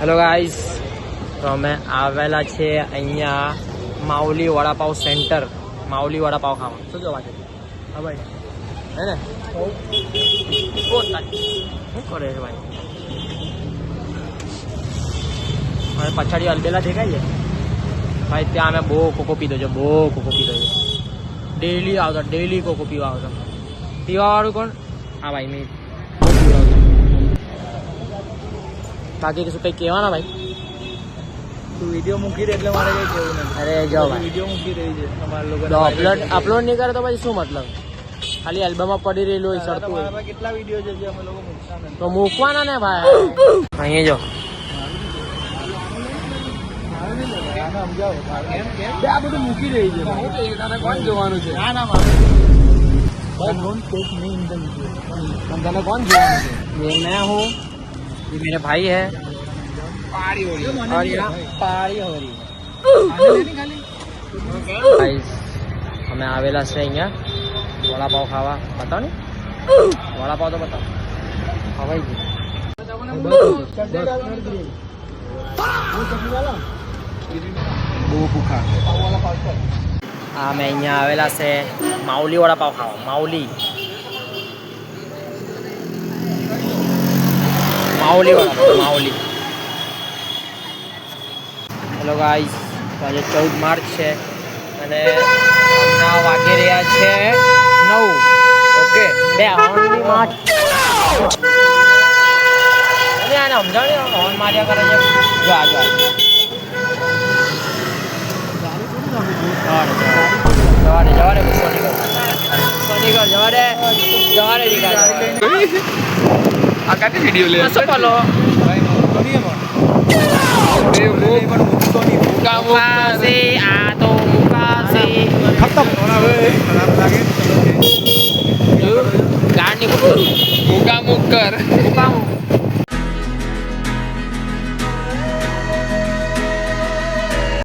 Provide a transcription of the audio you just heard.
Hello guys, તો અમે આવેલા છે અહીંયા માઉલી વડાપાવ સેન્ટર. માઉલી વડાપાવ ખાવા શું જોવા છે? હા ભાઈ, હે ને શું કરે છે ભાઈ? હવે પછાડી અલબેલા દેખાય છે ભાઈ. ત્યાં અમે બહુ કોકો પીધો છે, બહુ કોકો પીધો છે. ડેઈલી આવતા, ડેઈલી કોકો પીવા આવતા. પીવાવાળું કોણ? હા ભાઈ, મેં બહુ પીવડાવતો. બાકી કશું કંઈ કહેવાના ભાઈ? તું વિડીયો મૂકી દે એટલે મારે કંઈ કહેવું નથી. અરે જાઓ ભાઈ, વિડીયો મૂકી રહી છે તમારા લોકો અપલોડ નહીં કરે તો ભાઈ શું મતલબ? ખાલી એલ્બમમાં પડી રહેલું હોય સરતું હોય તમારા કેટલા વિડીયો છે જે અમે લોકો મૂકતા નથી. તો મૂકવાના ને ભાઈ. અહીંયા જો આ બધું મૂકી રહી છે. કોણ જોવાનું છે? ના ના તને કોણ જોવાનું છે? ये मैं हूँ, ये मेरे भाई है. પાડી और यहाँ પાડી हो रही गाइस, અમે આવેલા છે અહીંયા વડાપાવ ખાવા. બતાવો ને વડાપાવ તો બતાવો. ખવાઈ ગયું. બહુ ભૂખા. હા, અમે અહીંયા આવેલા છે માઉલી વડાપાવ ખાવા. માઉલી વડાપાવ, માઉલી. હેલો ગાઈસ, તો આજે 14 માર્ચ છે અને હમણાં વાગી રહ્યા છે 9. ઓકે, બે હોર્નની માર્ચ. આને સમજાવ, હોર્ન માર્યા કરે છે. જો આ જવા દે સોનીકર જવા દે આ કાટી વિડીયો લે સપલો મુકાસી આ તો મુકાસી ખતમ.